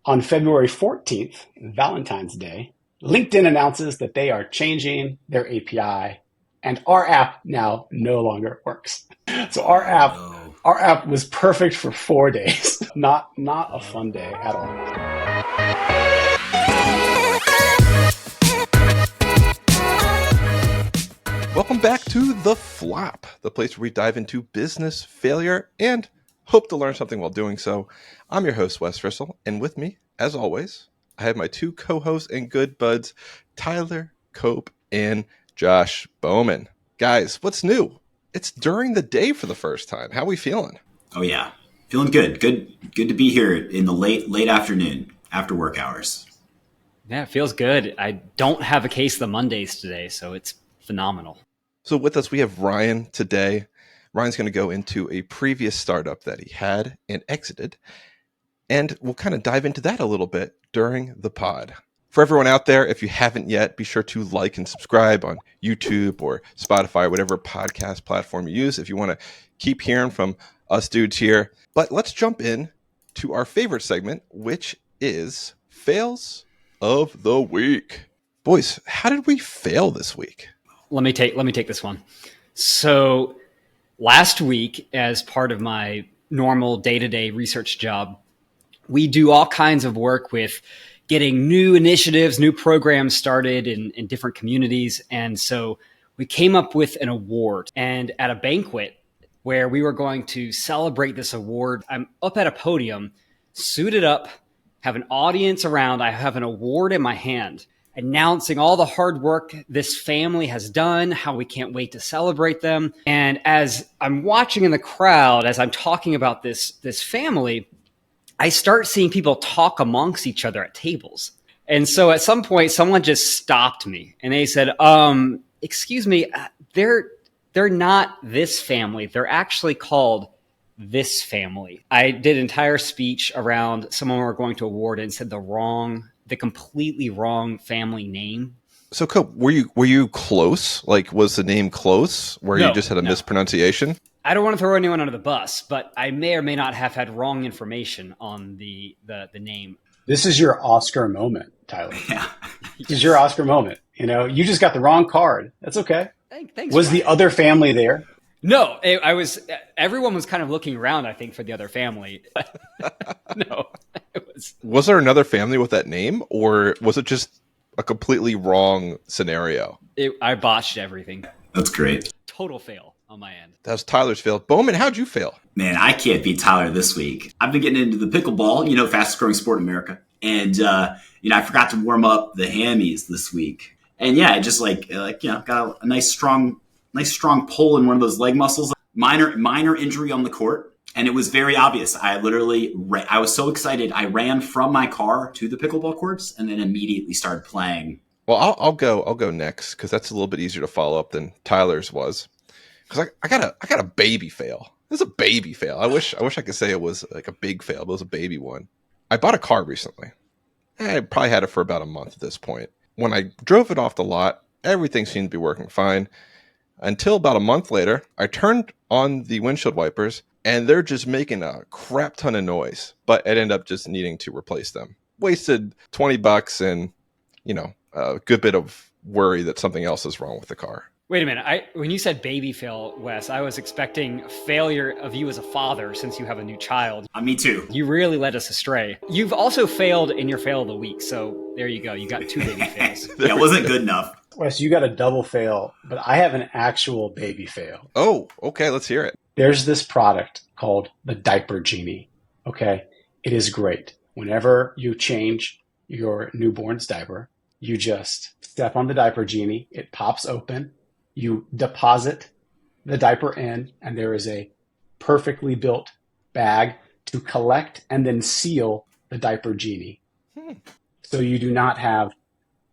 On February 14th, Valentine's Day, LinkedIn announces that they are changing their API and our app now no longer works. So our Oh app no. our app was perfect for 4 days. Not a fun day at all. Welcome back to The Flop, the place where we dive into business, failure, and hope to learn something while doing so. I'm your host, Wes Rissell, and with me, as always, I have my two co-hosts and good buds, Tyler Cope and Josh Bowman. Guys, what's new? It's during the day for the first time. How are we feeling? Oh yeah. Feeling good. Good to be here in the late afternoon after work hours. Yeah, it feels good. I don't have a case of the Mondays today, so it's phenomenal. So with us, we have Ryan today. Ryan's going to go into a previous startup that he had and exited, and we'll kind of dive into that a little bit during the pod. For everyone out there, if you haven't yet, be sure to like and subscribe on YouTube or Spotify, whatever podcast platform you use, if you want to keep hearing from us dudes here. But let's jump in to our favorite segment, which is Fails of the Week. Boys, how did we fail this week? Let me take this one. So last week, as part of my normal day-to-day research job, we do all kinds of work with getting new initiatives, new programs started in different communities. And so we came up with an award. And at a banquet where we were going to celebrate this award, I'm up at a podium, suited up, have an audience around. I have an award in my hand, announcing all the hard work this family has done, how we can't wait to celebrate them. And as I'm watching in the crowd, as I'm talking about this family, I start seeing people talk amongst each other at tables. And so at some point, someone just stopped me and they said, excuse me, they're not this family. They're actually called this family. I did an entire speech around someone we were going to award and said the completely wrong family name. So, Cope, were you close? Like, was the name close? Where you just had a mispronunciation? I don't want to throw anyone under the bus, but I may or may not have had wrong information on the name. This is your Oscar moment, Tyler. Yeah. This is your Oscar moment. You know, you just got the wrong card. That's okay. Thanks. Was the other family there? No, everyone was kind of looking around, I think, for the other family. No, it was. Was there another family with that name, or was it just a completely wrong scenario? I botched everything. That's great. Total fail on my end. That was Tyler's fail. Bowman, how'd you fail? Man, I can't beat Tyler this week. I've been getting into the pickleball, fastest growing sport in America. And, I forgot to warm up the hammies this week. And yeah, I just got a nice strong pull in one of those leg muscles. Minor injury on the court. And it was very obvious. I was so excited. I ran from my car to the pickleball courts and then immediately started playing. Well, I'll go next because that's a little bit easier to follow up than Tyler's was. Because I got a baby fail. This is a baby fail. I wish I could say it was like a big fail, but it was a baby one. I bought a car recently. I probably had it for about a month at this point. When I drove it off the lot, everything seemed to be working fine. Until about a month later, I turned on the windshield wipers, and they're just making a crap ton of noise. But it ended up just needing to replace them. Wasted $20 and, a good bit of worry that something else is wrong with the car. Wait a minute. When you said baby fail, Wes, I was expecting failure of you as a father since you have a new child. Me too. You really led us astray. You've also failed in your fail of the week. So there you go. You got 2 baby fails. Yeah, it wasn't good enough. Wes, you got a double fail, but I have an actual baby fail. Oh, okay. Let's hear it. There's this product called the Diaper Genie. Okay. It is great. Whenever you change your newborn's diaper, you just step on the Diaper Genie. It pops open. You deposit the diaper in, and there is a perfectly built bag to collect and then seal the Diaper Genie. So you do not have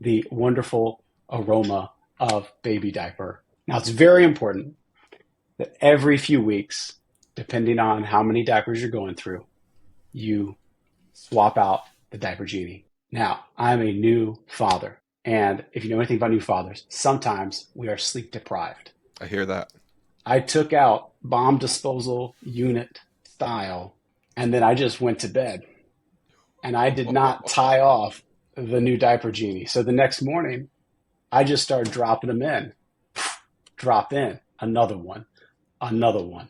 the wonderful aroma of baby diaper. Now, it's very important that every few weeks, depending on how many diapers you're going through, you swap out the Diaper Genie. Now, I'm a new father. And if you know anything about new fathers, sometimes we are sleep deprived. I hear that. I took out bomb disposal unit style, and then I just went to bed. and I did not tie off the new diaper genie. So the next morning, I just started dropping them in. Drop in another one, another one,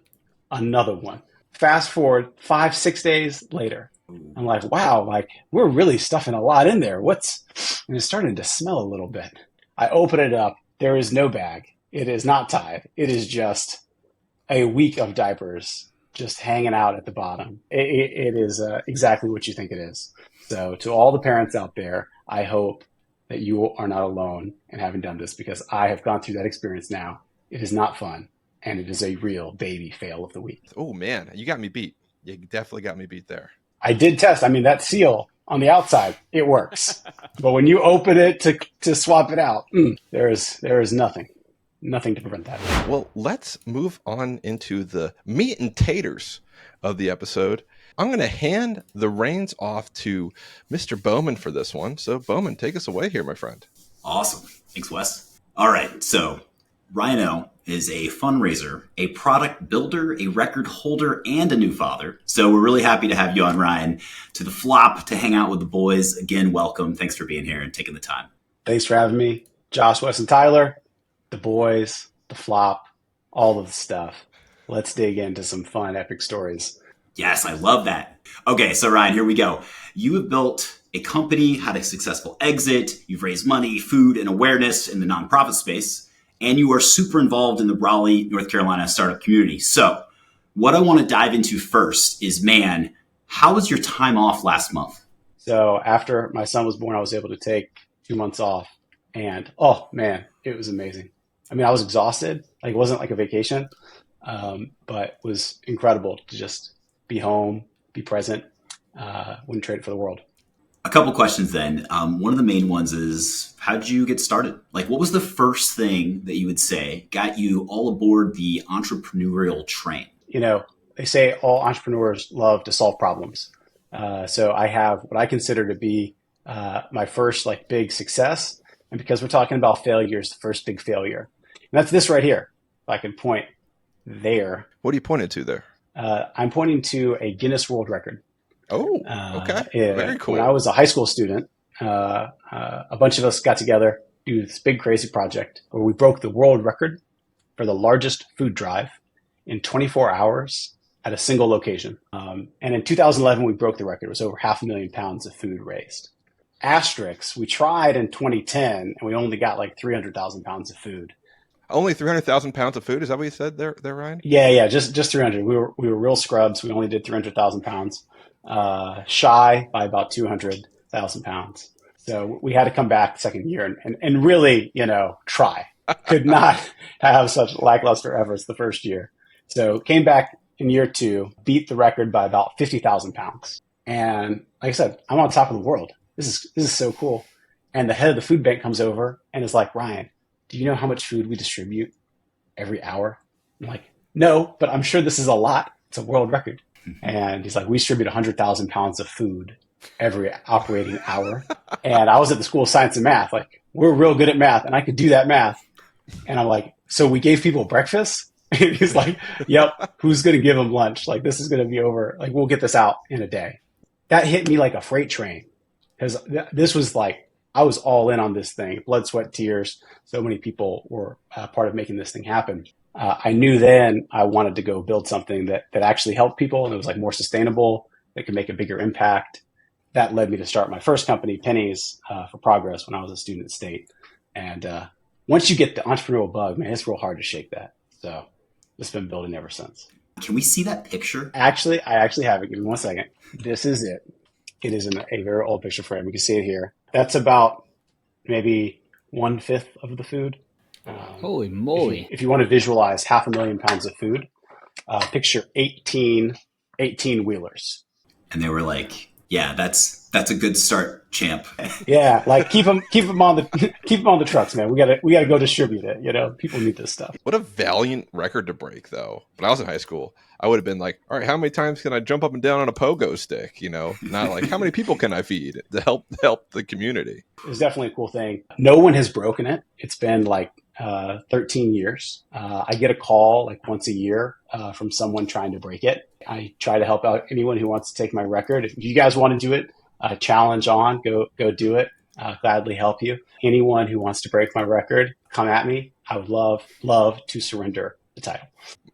another one. Fast forward 5, 6 days later, I'm like, wow, like we're really stuffing a lot in there. And it's starting to smell a little bit. I open it up. There is no bag. It is not tied. It is just a week of diapers just hanging out at the bottom. It is exactly what you think it is. So to all the parents out there, I hope that you are not alone in having done this, because I have gone through that experience now. It is not fun, and it is a real baby fail of the week. Oh, man, you got me beat. You definitely got me beat there. I did test. I mean, that seal on the outside, it works. But when you open it to swap it out, there is nothing to prevent that. Well, let's move on into the meat and taters of the episode. I'm going to hand the reins off to Mr. Bowman for this one. So, Bowman, take us away here, my friend. Awesome. Thanks, Wes. All right. So, Rhino is a fundraiser, a product builder, a record holder, and a new father. So we're really happy to have you on, Ryan, to the flop to hang out with the boys. Again, welcome. Thanks for being here and taking the time. Thanks for having me. Josh, Wes, and Tyler, the boys, the flop, all of the stuff. Let's dig into some fun, epic stories. Yes, I love that. Okay, so Ryan, here we go. You have built a company, had a successful exit. You've raised money, food, and awareness in the nonprofit space. And you are super involved in the Raleigh, North Carolina startup community. So what I want to dive into first is, man, how was your time off last month? So after my son was born, I was able to take 2 months off. And, oh, man, it was amazing. I mean, I was exhausted. Like, it wasn't like a vacation, but it was incredible to just be home, be present. Wouldn't trade it for the world. A couple questions then. One of the main ones is, how did you get started? Like, what was the first thing that you would say got you all aboard the entrepreneurial train? You know, they say all entrepreneurs love to solve problems. So I have what I consider to be my first like big success. And because we're talking about failures, the first big failure. And that's this right here. If I can point there. What are you pointing to there? I'm pointing to a Guinness World Record. Oh, okay. Very cool. When I was a high school student, a bunch of us got together, do this big crazy project where we broke the world record for the largest food drive in 24 hours at a single location. And in 2011, we broke the record. It was over 500,000 pounds of food raised. Asterisk, we tried in 2010 and we only got like 300,000 pounds of food. Only 300,000 pounds of food? Is that what you said there, Ryan? Yeah, just 300. We were real scrubs. We only did 300,000 pounds. Shy by about 200,000 pounds. So we had to come back the second year and really, try. Could not have such lackluster efforts the first year. So came back in year 2, beat the record by about 50,000 pounds. And like I said, I'm on top of the world. This is so cool. And the head of the food bank comes over and is like, Ryan, do you know how much food we distribute every hour? I'm like, no, but I'm sure this is a lot. It's a world record. And he's like, we distribute 100,000 pounds of food every operating hour. And I was at the School of Science and Math. Like, we're real good at math, and I could do that math. And I'm like, so we gave people breakfast? And he's like, yep, who's going to give them lunch? Like, this is going to be over. Like, we'll get this out in a day. That hit me like a freight train. Because this was like, I was all in on this thing. Blood, sweat, tears. So many people were part of making this thing happen. I knew then I wanted to go build something that actually helped people and it was like more sustainable, that could make a bigger impact. That led me to start my first company, Pennies for Progress, when I was a student at State. And once you get the entrepreneurial bug, man, it's real hard to shake that. So it's been building ever since. Can we see that picture? Actually, I actually have it. Give me 1 second. This is it. It is in a very old picture frame. You can see it here. That's about maybe 1/5 of the food. Holy moly. If you want to visualize 500,000 pounds of food, picture 18 wheelers. And they were like, yeah, that's a good start, champ. Yeah, like keep them on the trucks, man. We gotta go distribute it. People need this stuff. What a valiant record to break, though. When I was in high school, I would have been like, all right, how many times can I jump up and down on a pogo stick? Not like how many people can I feed to help the community. It's definitely a cool thing. No one has broken it. It's been like 13 years. I get a call like once a year from someone trying to break it. I try to help out anyone who wants to take my record. If you guys want to do it, challenge on, go do it. Gladly help you. Anyone who wants to break my record, come at me. I would love to surrender the title.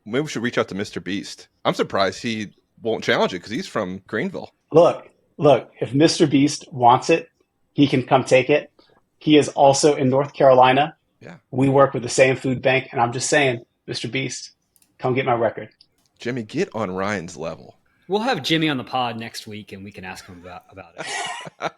Maybe we should reach out to Mr. Beast. I'm surprised he won't challenge it because he's from Greenville. Look, if Mr. Beast wants it, he can come take it. He is also in North Carolina. Yeah. We work with the same food bank, and I'm just saying, Mr. Beast, come get my record. Jimmy, get on Ryan's level. We'll have Jimmy on the pod next week, and we can ask him about it.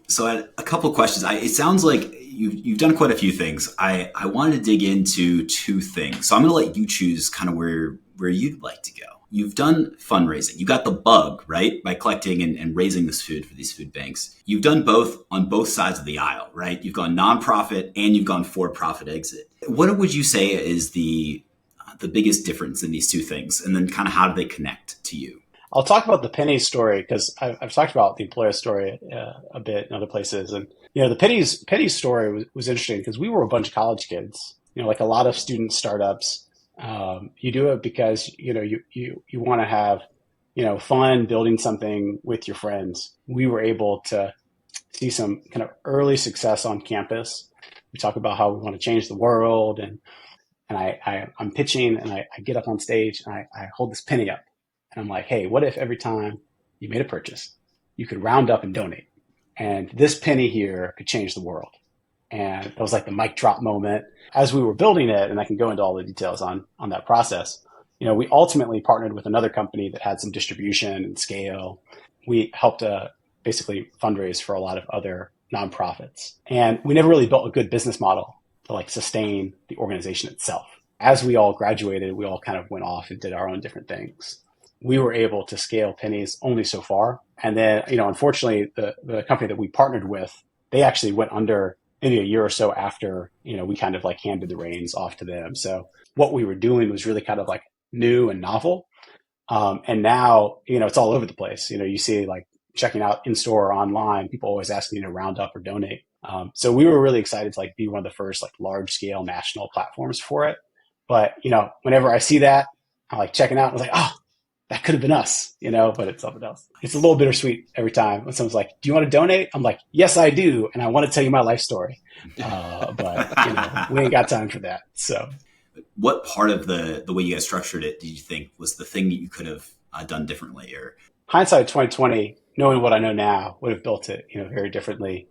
So I had a couple of questions. It sounds like you've done quite a few things. I wanted to dig into two things. So I'm going to let you choose kind of where you'd like to go. You've done fundraising. You got the bug, right? By collecting and raising this food for these food banks. You've done both on both sides of the aisle, right? You've gone nonprofit and you've gone for-profit exit. What would you say is the biggest difference in these two things? And then kind of how do they connect to you? I'll talk about the pennies story because I've talked about the employer story a bit in other places. And, the pennies story was interesting because we were a bunch of college kids, like a lot of student startups. You do it because, you want to have, fun building something with your friends. We were able to see some kind of early success on campus. We talk about how we want to change the world. And I'm pitching and I get up on stage and I hold this penny up. And I'm like, hey, what if every time you made a purchase, you could round up and donate? And this penny here could change the world. And that was like the mic drop moment. As we were building it, and I can go into all the details on that process, we ultimately partnered with another company that had some distribution and scale. We helped basically fundraise for a lot of other nonprofits. And we never really built a good business model to sustain the organization itself. As we all graduated, we all kind of went off and did our own different things. We were able to scale pennies only so far. And then, unfortunately, the company that we partnered with, they actually went under maybe a year or so after, we kind of handed the reins off to them. So what we were doing was really kind of new and novel. And now, it's all over the place. You see checking out in store or online, people always asking you to round up or donate. So we were really excited to be one of the first large scale national platforms for it. But, whenever I see that, I'm checking out, I was like, oh, that could have been us, but it's something else. It's a little bittersweet every time when someone's like, do you want to donate? I'm like, yes, I do. And I want to tell you my life story. But we ain't got time for that. So what part of the way you guys structured it did you think was the thing that you could have done differently? Or hindsight 2020, knowing what I know now, would have built it, very differently.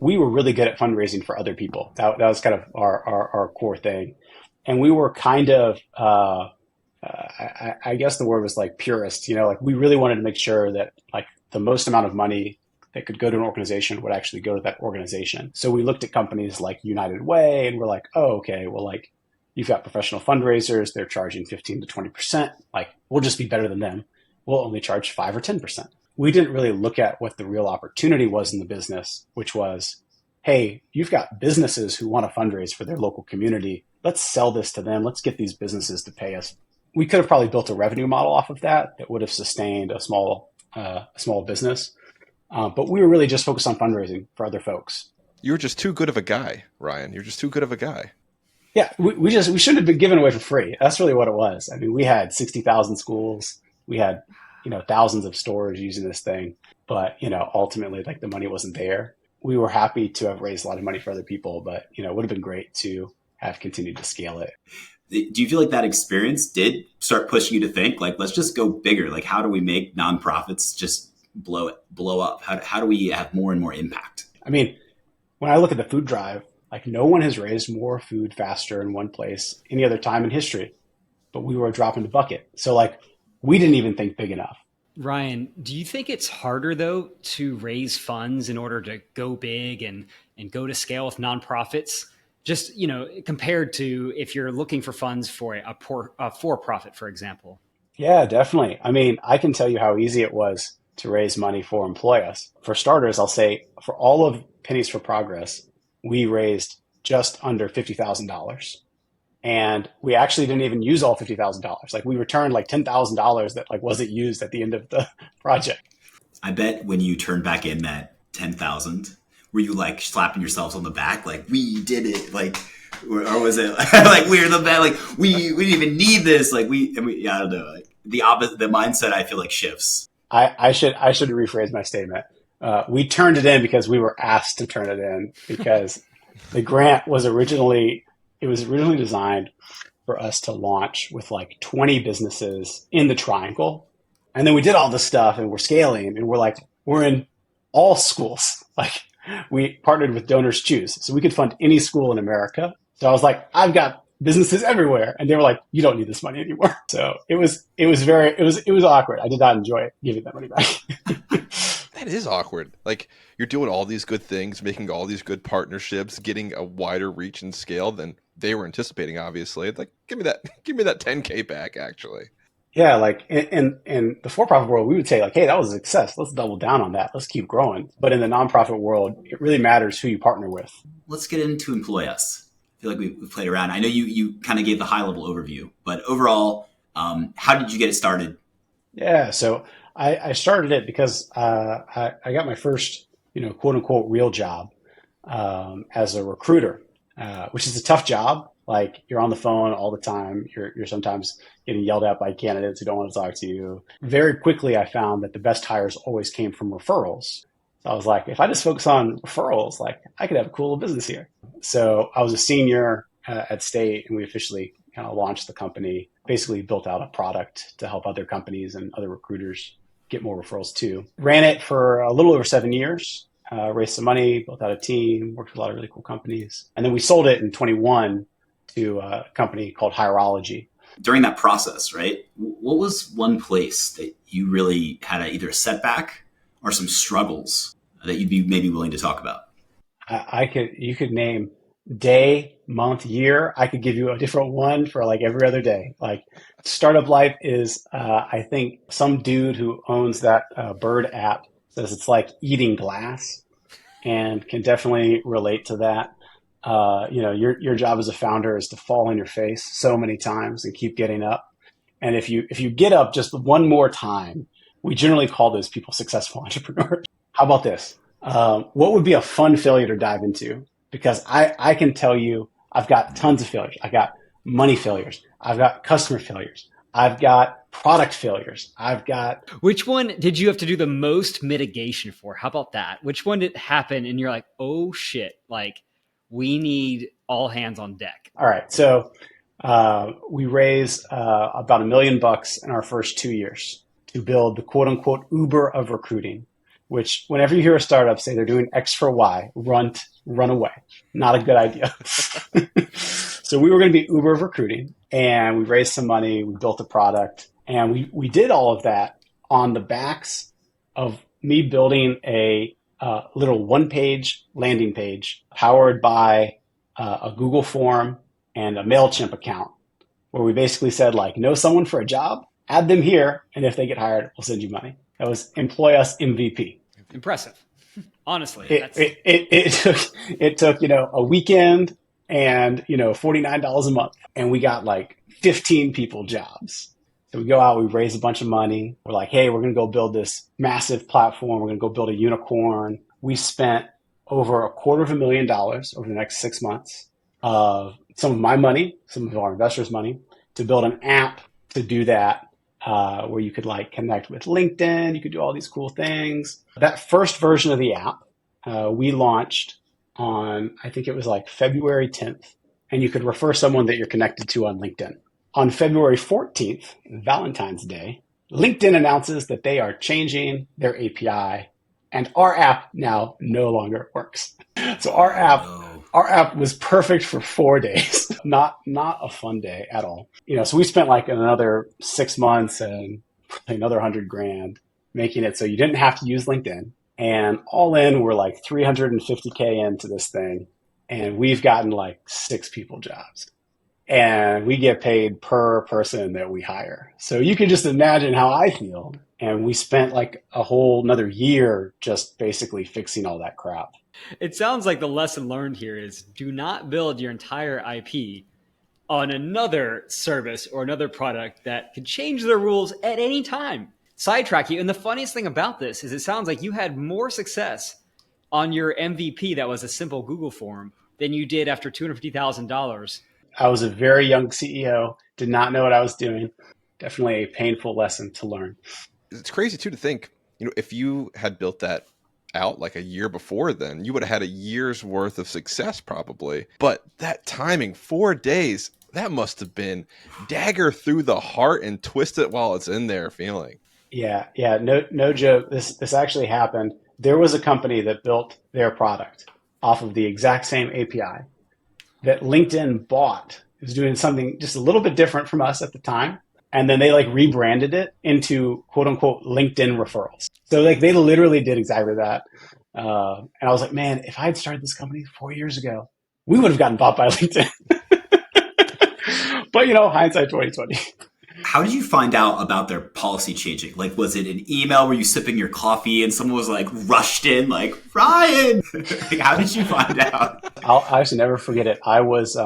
We were really good at fundraising for other people. That was kind of our core thing. And we were kind of, I guess the word was purist, we really wanted to make sure that the most amount of money that could go to an organization would actually go to that organization. So we looked at companies like United Way and we're like, oh, okay, well, you've got professional fundraisers, they're charging 15 to 20%. We'll just be better than them. We'll only charge 5 or 10%. We didn't really look at what the real opportunity was in the business, which was, hey, you've got businesses who want to fundraise for their local community. Let's sell this to them. Let's get these businesses to pay us. We could have probably built a revenue model off of that would have sustained a small business. But we were really just focused on fundraising for other folks. You were just too good of a guy, Ryan. You're just too good of a guy. Yeah, we shouldn't have been given away for free. That's really what it was. I mean, we had 60,000 schools. We had, thousands of stores using this thing. But, ultimately, the money wasn't there. We were happy to have raised a lot of money for other people, but, it would have been great to have continued to scale it. Do you feel like that experience did start pushing you to think let's just go bigger? How do we make nonprofits just blow up? How do we have more and more impact? I mean, when I look at the food drive, no one has raised more food faster in one place any other time in history, but we were a drop in the bucket. So we didn't even think big enough. Ryan, do you think it's harder though to raise funds in order to go big and go to scale with nonprofits? Just, compared to if you're looking for funds for a for-profit, for example. Yeah, definitely. I mean, I can tell you how easy it was to raise money for Employ Us. For starters, I'll say for all of Pennies for Progress, we raised just under $50,000. And we actually didn't even use all $50,000. We returned $10,000 that wasn't used at the end of the project. I bet when you turn back in that 10,000, were you slapping yourselves on the back? We did it. Or was it we're the best? We didn't even need this. I don't know. The mindset I feel shifts. I should rephrase my statement. We turned it in because we were asked to turn it in because the grant was originally designed for us to launch with like 20 businesses in the triangle. And then we did all this stuff and we're scaling and we're in all schools. Like we partnered with Donors Choose. So we could fund any school in America. So I was like, I've got businesses everywhere. And they were like, you don't need this money anymore. So it was awkward. I did not enjoy giving that money back. That is awkward. Like you're doing all these good things, making all these good partnerships, getting a wider reach and scale than they were anticipating, obviously. Like, give me that 10K back, actually. Yeah, like in the for-profit world, we would say like, hey, that was a success. Let's double down on that. Let's keep growing. But in the nonprofit world, it really matters who you partner with. Let's get into Employ Us. I feel like we've played around. I know you kind of gave the high-level overview, but overall, how did you get it started? Yeah, so I started it because I got my first, quote unquote, real job as a recruiter, which is a tough job. Like you're on the phone all the time. You're sometimes getting yelled at by candidates who don't want to talk to you. Very quickly, I found that the best hires always came from referrals. So I was like, if I just focus on referrals, like I could have a cool business here. So I was a senior at State, and we officially kind of launched the company. Basically, built out a product to help other companies and other recruiters get more referrals too. Ran it for a little over 7 years. Raised some money, built out a team, worked with a lot of really cool companies, and then we sold it in 21 to a company called Hirology. During that process, right, what was one place that you really had either a setback or some struggles that you'd be maybe willing to talk about? You could name day, month, year. I could give you a different one for like every other day. Like startup life is, I think some dude who owns that bird app says it's like eating glass and can definitely relate to that. Your job as a founder is to fall on your face so many times and keep getting up. And if you get up just one more time, we generally call those people successful entrepreneurs. How about this? What would be a fun failure to dive into? Because I can tell you, I've got tons of failures. I got money failures. I've got customer failures. I've got product failures. I've got... Which one did you have to do the most mitigation for? How about that? Which one did happen and you're like, oh shit, like we need all hands on deck? All right. So we raised about $1 million in our first 2 years to build the quote unquote Uber of recruiting, which whenever you hear a startup say they're doing X for Y, run away. Not a good idea. So we were going to be Uber of recruiting, and we raised some money. We built a product, and we did all of that on the backs of me building a little one-page landing page powered by a Google form and a MailChimp account, where we basically said, like, know someone for a job, add them here, and if they get hired, we'll send you money. That was Employ Us MVP. Impressive. Honestly. It took a weekend and $49 a month, and we got like 15 people jobs. So we go out, we raise a bunch of money. We're like, hey, we're going to go build this massive platform. We're going to go build a unicorn. We spent over $250,000 over the next 6 months of some of my money, some of our investors' money, to build an app to do that, where you could like connect with LinkedIn. You could do all these cool things. That first version of the app, we launched on, I think it was like February 10th, and you could refer someone that you're connected to on LinkedIn. On February 14th, Valentine's Day, LinkedIn announces that they are changing their API, and our app now no longer works. So our app was perfect for 4 days. Not a fun day at all. So we spent like another 6 months and another $100,000 making it so you didn't have to use LinkedIn. And all in, we're like $350K into this thing, and we've gotten like 6 people jobs. And we get paid per person that we hire. So you can just imagine how I feel. And we spent like a whole another year just basically fixing all that crap. It sounds like the lesson learned here is do not build your entire IP on another service or another product that could change the rules at any time, sidetrack you. And the funniest thing about this is it sounds like you had more success on your MVP that was a simple Google form than you did after $250,000. I was a very young CEO, did not know what I was doing. Definitely a painful lesson to learn. It's crazy too to think, if you had built that out like a year before then, you would have had a year's worth of success probably. But that timing, 4 days, that must have been dagger through the heart and twist it while it's in there feeling. Yeah, yeah, no joke. This actually happened. There was a company that built their product off of the exact same API that LinkedIn bought. It was doing something just a little bit different from us at the time. And then they like rebranded it into quote unquote LinkedIn referrals. So like they literally did exactly that. And I was like, man, if I had started this company 4 years ago, we would have gotten bought by LinkedIn. But hindsight 2020. How did you find out about their policy changing? Like, was it an email? Were you sipping your coffee and someone was like rushed in, like, Ryan? Like, how did you find out? I'll actually never forget it. I was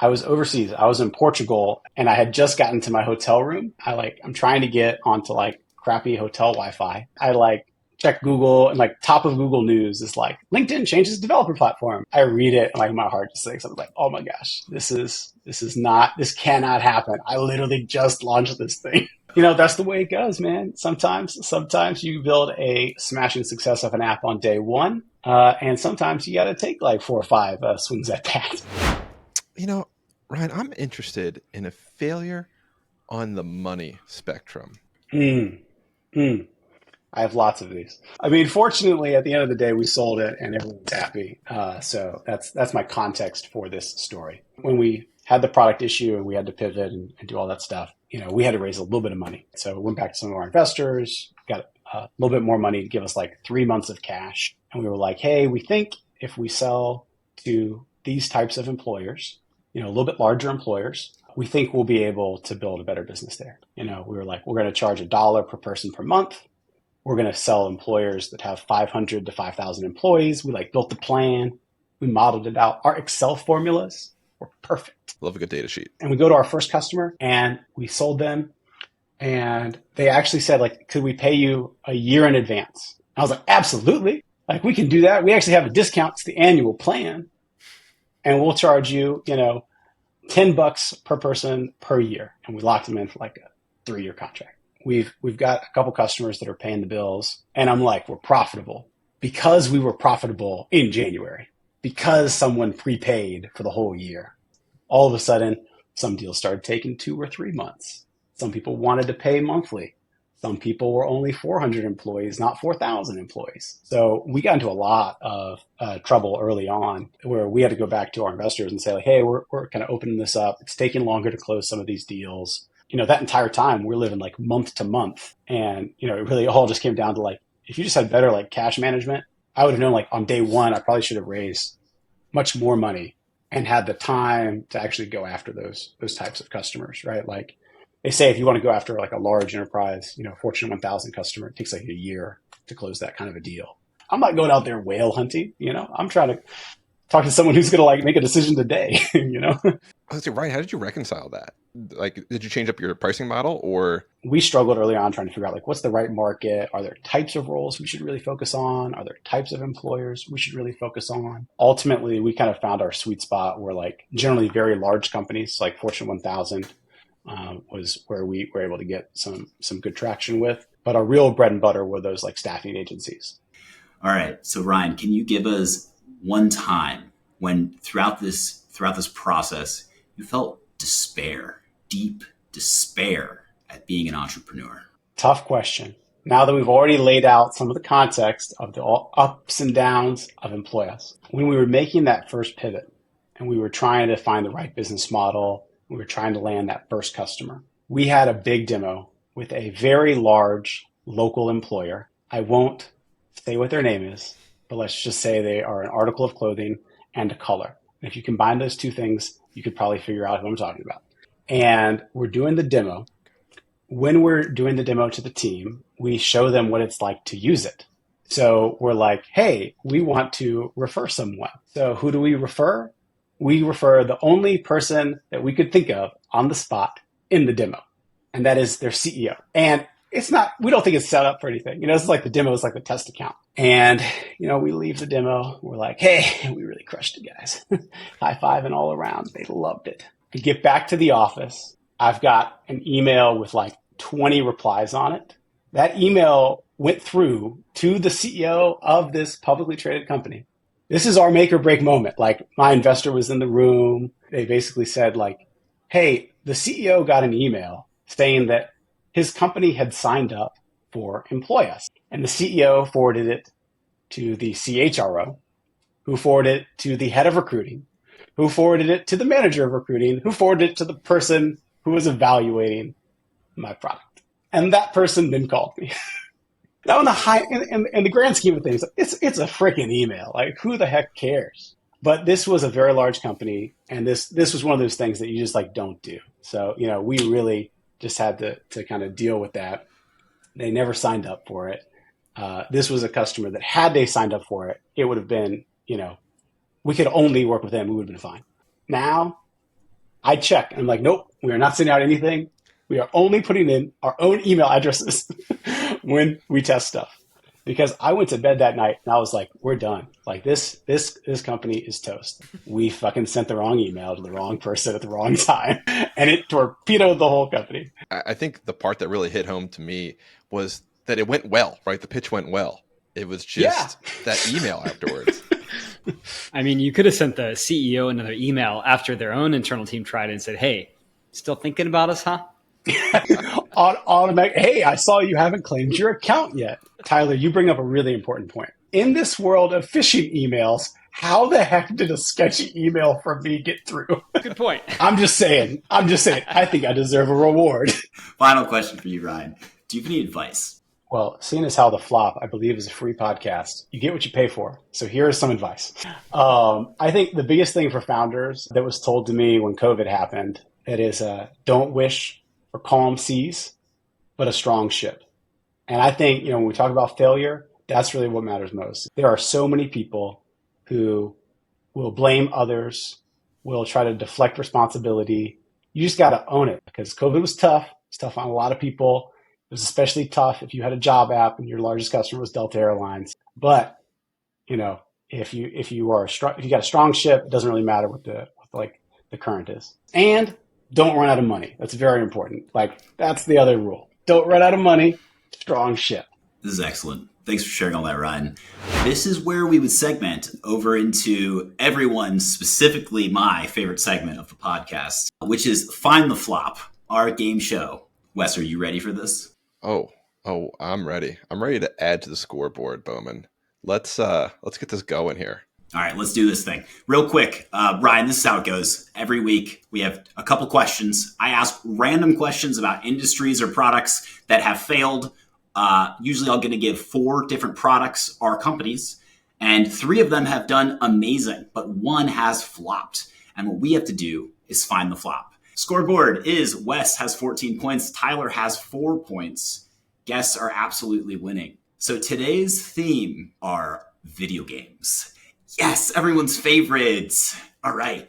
overseas. I was in Portugal and I had just gotten to my hotel room. I'm trying to get onto like crappy hotel Wi-Fi. I check Google and like top of Google News is like LinkedIn changes developer platform. I read it and like my heart just sinks. I'm like, oh my gosh, this cannot happen. I literally just launched this thing. That's the way it goes, man. Sometimes you build a smashing success of an app on day one. And sometimes you got to take like 4 or 5 swings at that. Ryan, I'm interested in a failure on the money spectrum. I have lots of these. I mean, fortunately, at the end of the day, we sold it and everyone's happy. So that's my context for this story. When we had the product issue and we had to pivot and do all that stuff, we had to raise a little bit of money. So we went back to some of our investors, got a little bit more money to give us like 3 months of cash. And we were like, hey, we think if we sell to these types of employers, a little bit larger employers, we think we'll be able to build a better business there. We were like, we're going to charge $1 per person per month. We're going to sell employers that have 500 to 5,000 employees. We built the plan. We modeled it out. Our Excel formulas were perfect. Love a good data sheet. And we go to our first customer and we sold them. And they actually said, could we pay you a year in advance? I was like, absolutely. We can do that. We actually have a discount. It's the annual plan. And we'll charge you, $10 per person per year. And we locked them in for like a 3-year contract. We've got a couple customers that are paying the bills. And I'm like, we're profitable because we were profitable in January, because someone prepaid for the whole year. All of a sudden, some deals started taking 2 or 3 months. Some people wanted to pay monthly. Some people were only 400 employees, not 4,000 employees. So we got into a lot of trouble early on where we had to go back to our investors and say, hey, we're kind of opening this up. It's taking longer to close some of these deals. That entire time we're living month to month. And, it really all just came down to if you just had better cash management, I would have known on day one, I probably should have raised much more money and had the time to actually go after those types of customers, right? They say if you want to go after a large enterprise, Fortune 1000 customer, it takes a year to close that kind of a deal. I'm not going out there whale hunting, I'm trying to talk to someone who's going to make a decision today, I was like, Ryan, how did you reconcile that? Did you change up your pricing model or? We struggled early on trying to figure out what's the right market? Are there types of roles we should really focus on? Are there types of employers we should really focus on? Ultimately, we kind of found our sweet spot where generally very large companies like Fortune 1000 was where we were able to get some good traction with. But our real bread and butter were those staffing agencies. All right. So Ryan, can you give us one time when throughout this process, you felt despair, deep despair at being an entrepreneur? Tough question. Now that we've already laid out some of the context of the ups and downs of Employus, when we were making that first pivot and we were trying to find the right business model, we were trying to land that first customer, we had a big demo with a very large local employer. I won't say what their name is, but let's just say they are an article of clothing and a color. And if you combine those two things, you could probably figure out who I'm talking about. And we're doing the demo. When we're doing the demo to the team, we show them what it's like to use it. So we're like, hey, we want to refer someone. So who do we refer? We refer the only person that we could think of on the spot in the demo, and that is their CEO. And we don't think it's set up for anything. This is the demo is the test account. And, we leave the demo. We're like, hey, we really crushed it, guys. High five and all around. They loved it. We get back to the office. I've got an email with 20 replies on it That email went through to the CEO of this publicly traded company. This is our make or break moment. Like, my investor was in the room. They basically said, like, hey, the CEO got an email saying that his company had signed up for Employ Us. And the CEO forwarded it to the CHRO, who forwarded it to the head of recruiting, who forwarded it to the manager of recruiting, who forwarded it to the person who was evaluating my product. And that person then called me. Now, in the grand scheme of things, it's a freaking email. Like, who the heck cares? But this was a very large company, and this was one of those things that you just like don't do. So, we really just had to kind of deal with that. They never signed up for it. This was a customer that had they signed up for it, it would have been, we could only work with them. We would have been fine. Now, I check. I'm like, nope, we are not sending out anything. We are only putting in our own email addresses when we test stuff. Because I went to bed that night and I was like, we're done. Like, this company is toast. We fucking sent the wrong email to the wrong person at the wrong time, and it torpedoed the whole company. I think the part that really hit home to me was that it went well, right? The pitch went well. It was just that email afterwards. I mean, you could have sent the CEO another email after their own internal team tried it and said, hey, still thinking about us, huh? Automatic. Hey, I saw you haven't claimed your account yet. Tyler, you bring up a really important point. In this world of phishing emails, how the heck did a sketchy email from me get through? Good point. I'm just saying. I think I deserve a reward. Final question for you, Ryan. Do you have any advice? Well, seeing as how The Flop, I believe, is a free podcast, you get what you pay for. So here is some advice. I think the biggest thing for founders that was told to me when COVID happened, it is don't wish for calm seas, but a strong ship. And I think, when we talk about failure, that's really what matters most. There are so many people who will blame others, will try to deflect responsibility. You just got to own it, because COVID was tough. It's tough on a lot of people. It was especially tough if you had a job app and your largest customer was Delta Airlines. But, if you got a strong ship, it doesn't really matter what the current is. And don't run out of money. That's very important. That's the other rule. Don't run out of money. Strong ship. This is excellent. Thanks for sharing all that, Ryan. This is where we would segment over into everyone's, specifically my favorite segment of the podcast, which is Find the Flop, our game show. Wes, are you ready for this? Oh, I'm ready. I'm ready to add to the scoreboard, Bowman. Let's get this going here. All right, let's do this thing. Real quick, Ryan, this is how it goes. Every week, we have a couple questions. I ask random questions about industries or products that have failed. Usually, I'm going to give 4 different products or companies, and 3 of them have done amazing, but 1 has flopped. And what we have to do is find the flop. Scoreboard is Wes has 14 points. Tyler has 4 points. Guests are absolutely winning. So today's theme are video games. Yes, everyone's favorites. All right.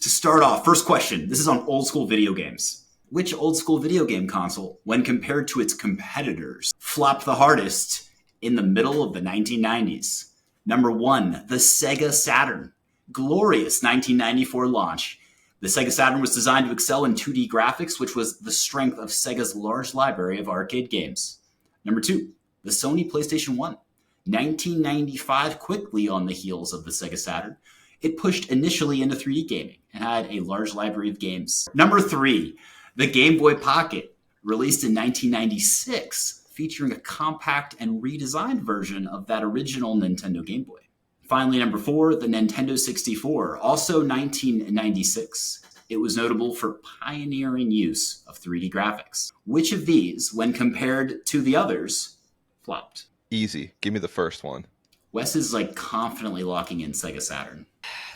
To start off, first question. This is on old school video games. Which old school video game console, when compared to its competitors, flopped the hardest in the middle of the 1990s? Number 1, the Sega Saturn. Glorious 1994 launch. The Sega Saturn was designed to excel in 2D graphics, which was the strength of Sega's large library of arcade games. Number 2, the Sony PlayStation 1. 1995, quickly on the heels of the Sega Saturn, it pushed initially into 3D gaming and had a large library of games. Number 3, the Game Boy Pocket, released in 1996, featuring a compact and redesigned version of that original Nintendo Game Boy. Finally, number 4, the Nintendo 64, also 1996. It was notable for pioneering use of 3D graphics. Which of these, when compared to the others, flopped? Easy. Give me the first one. Wes is confidently locking in Sega Saturn.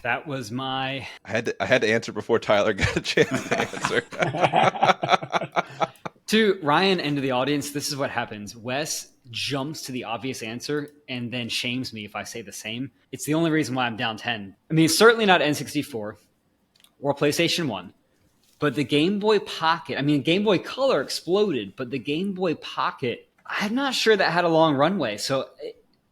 That was my... I had to answer before Tyler got a chance to answer. To Ryan and to the audience, this is what happens. Wes jumps to the obvious answer and then shames me if I say the same. It's the only reason why I'm down 10. I mean, it's certainly not N64 or PlayStation 1, but the Game Boy Pocket, Game Boy Color exploded, but the Game Boy Pocket, I'm not sure that had a long runway. So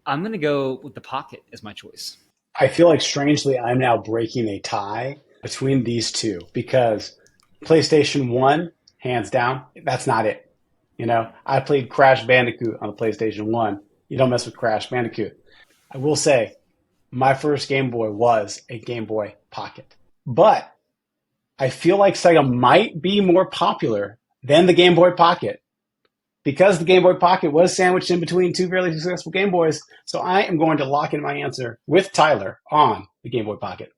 I'm going to go with the Pocket as my choice. I feel like strangely I'm now breaking a tie between these two because PlayStation 1, hands down, that's not it. I played Crash Bandicoot on the PlayStation 1. You don't mess with Crash Bandicoot. I will say, my first Game Boy was a Game Boy Pocket. But I feel like Sega might be more popular than the Game Boy Pocket because the Game Boy Pocket was sandwiched in between two fairly successful Game Boys. So I am going to lock in my answer with Tyler on the Game Boy Pocket.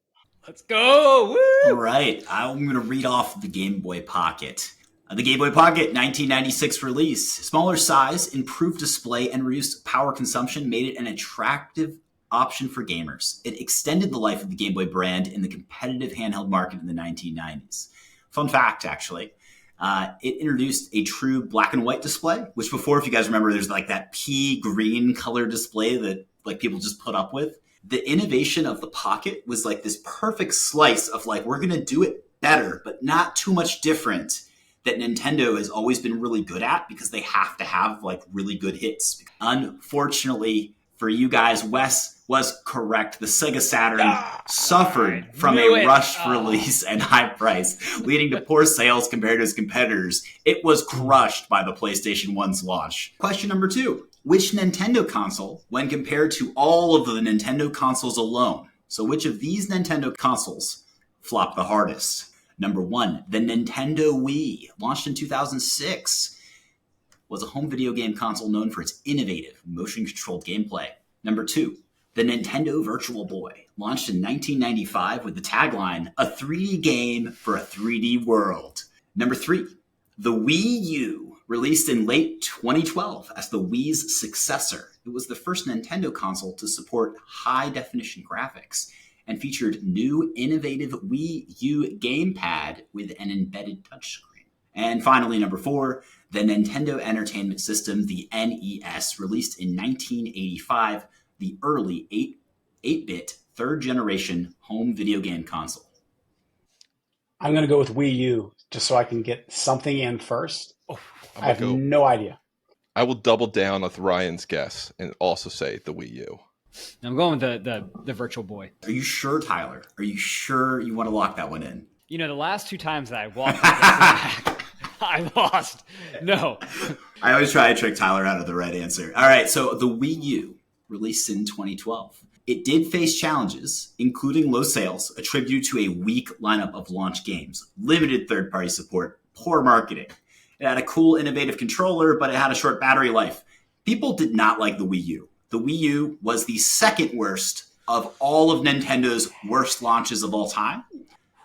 Let's go. All Woo! right, I'm going to read off the Game Boy Pocket. The Game Boy Pocket 1996 release. Smaller size, improved display, and reduced power consumption made it an attractive option for gamers. It extended the life of the Game Boy brand in the competitive handheld market in the 1990s. Fun fact, actually. It introduced a true black and white display, which before, if you guys remember, there's like that pea green color display that like people just put up with. The innovation of the Pocket was like this perfect slice of like, we're going to do it better, but not too much different, that Nintendo has always been really good at because they have to have like really good hits. Unfortunately for you guys, Wes was correct. The Sega Saturn suffered from a rushed release and high price, leading to poor sales compared to its competitors. It was crushed by the PlayStation 1's launch. Question number 2. Which Nintendo console, when compared to all of the Nintendo consoles alone, so which of these Nintendo consoles flopped the hardest? Number 1, the Nintendo Wii, launched in 2006, was a home video game console known for its innovative motion-controlled gameplay. Number 2, the Nintendo Virtual Boy, launched in 1995 with the tagline, a 3D game for a 3D world. Number 3, the Wii U, released in late 2012 as the Wii's successor. It was the first Nintendo console to support high-definition graphics and featured new innovative Wii U gamepad with an embedded touchscreen. And finally, number 4, the Nintendo Entertainment System, the NES, released in 1985, the early 8-bit third-generation home video game console. I'm going to go with Wii U just so I can get something in first. I have no idea. I will double down with Ryan's guess and also say the Wii U. I'm going with the Virtual Boy. Are you sure, Tyler? Are you sure you want to lock that one in? The last 2 times that I walked back, I lost. No. I always try to trick Tyler out of the right answer. All right, so the Wii U, released in 2012. It did face challenges, including low sales, attributed to a weak lineup of launch games, limited third-party support, poor marketing. It had a cool, innovative controller, but it had a short battery life. People did not like the Wii U. The Wii U was the second worst of all of Nintendo's worst launches of all time.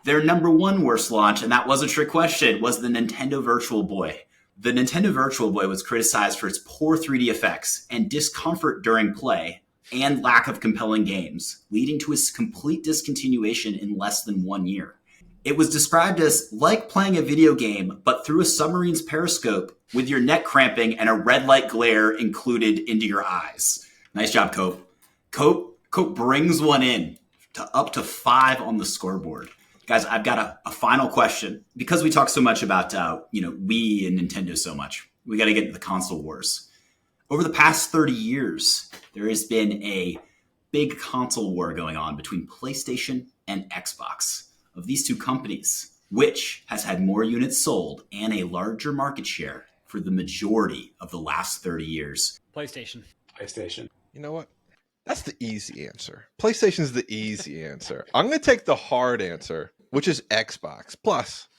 Their number 1 worst launch, and that was a trick question, was the Nintendo Virtual Boy. The Nintendo Virtual Boy was criticized for its poor 3D effects and discomfort during play and lack of compelling games, leading to its complete discontinuation in less than 1 year. It was described as like playing a video game, but through a submarine's periscope with your neck cramping and a red light glare included into your eyes. Nice job, Cope. Cope brings one in to up to 5 on the scoreboard. Guys, I've got a final question. Because we talk so much about Wii and Nintendo so much, we got to get into the console wars. Over the past 30 years, there has been a big console war going on between PlayStation and Xbox. Of these 2 companies, which has had more units sold and a larger market share for the majority of the last 30 years? PlayStation. You know what? That's the easy answer. PlayStation's the easy answer. I'm going to take the hard answer, which is Xbox. Plus,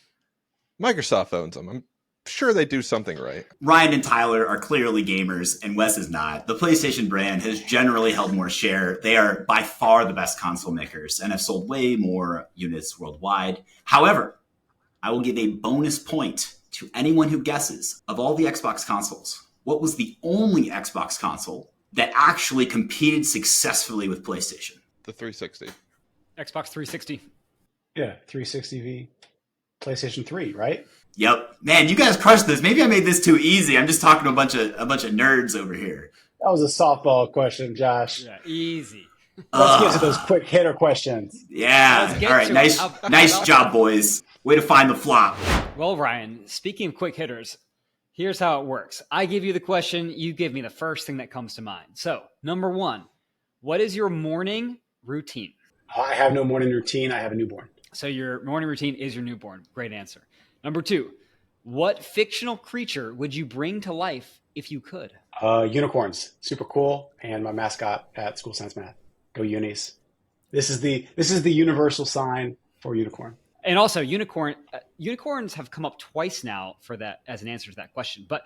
Microsoft owns them. I'm sure they do something right. Ryan and Tyler are clearly gamers, and Wes is not. The PlayStation brand has generally held more share. They are by far the best console makers and have sold way more units worldwide. However, I will give a bonus point to anyone who guesses, of all the Xbox consoles, what was the only Xbox console that actually competed successfully with PlayStation? The 360. Xbox 360. Yeah, 360V, PlayStation 3, right? Yep. Man, you guys crushed this. Maybe I made this too easy. I'm just talking to a bunch of nerds over here. That was a softball question, Josh. Yeah, easy. Let's get to those quick hitter questions. Yeah. All right. Nice job, boys. Way to find the flop. Well, Ryan, speaking of quick hitters, here's how it works. I give you the question. You give me the first thing that comes to mind. So, number 1, what is your morning routine? I have no morning routine. I have a newborn. So your morning routine is your newborn. Great answer. Number 2, What fictional creature would you bring to life if you could? Unicorns, super cool, and my mascot at School Science Math. Go unis. This is the universal sign for unicorn. And also, unicorns have come up twice now for that as an answer to that question. But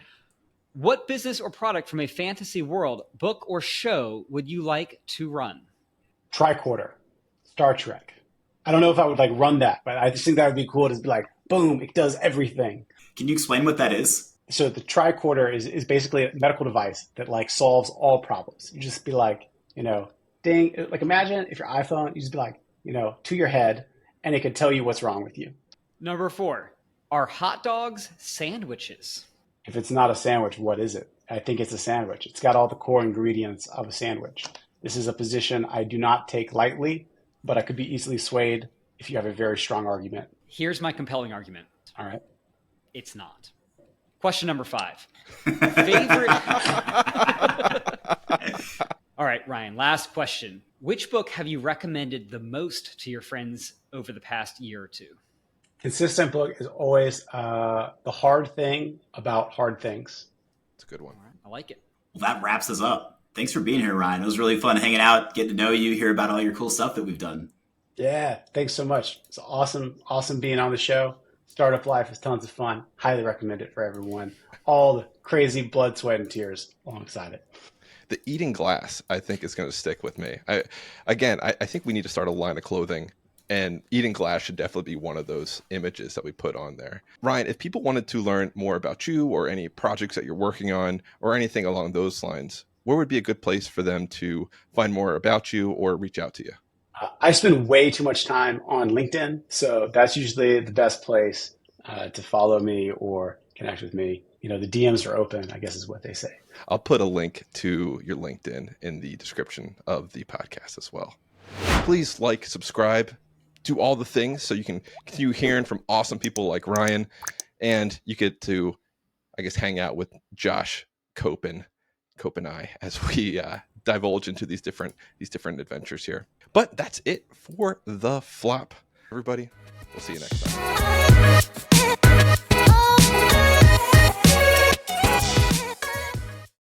what business or product from a fantasy world, book or show, would you like to run? Tricorder, Star Trek. I don't know if I would like run that, but I just think that would be cool to be like, boom, it does everything. Can you explain what that is? So the tricorder is basically a medical device that like solves all problems. You just be like, ding, like imagine if your iPhone, you just be like, to your head, and it could tell you what's wrong with you. Number 4, are hot dogs sandwiches? If it's not a sandwich, what is it? I think it's a sandwich. It's got all the core ingredients of a sandwich. This is a position I do not take lightly, but I could be easily swayed if you have a very strong argument. Here's my compelling argument. All right. It's not. Question number 5. Favorite. All right, Ryan, last question. Which book have you recommended the most to your friends over the past year or two? Consistent book is always The Hard Thing About Hard Things. It's a good one. All right, I like it. Well, that wraps us up. Thanks for being here, Ryan. It was really fun hanging out, getting to know you, hear about all your cool stuff that we've done. Yeah, thanks so much. It's awesome being on the show. Startup life is tons of fun. Highly recommend it for everyone. All the crazy blood, sweat, and tears alongside it. The eating glass, I think, is going to stick with me. I think we need to start a line of clothing, and eating glass should definitely be one of those images that we put on there. Ryan, if people wanted to learn more about you or any projects that you're working on or anything along those lines, where would be a good place for them to find more about you or reach out to you? I spend way too much time on LinkedIn, so that's usually the best place to follow me or connect with me. The DMs are open, I guess is what they say. I'll put a link to your LinkedIn in the description of the podcast as well. Please like, subscribe, do all the things so you can continue hearing from awesome people like Ryan, and you get to, I guess, hang out with Josh, Cope and I as we divulge into these different adventures here. But that's it for the flop, everybody. We'll see you next time.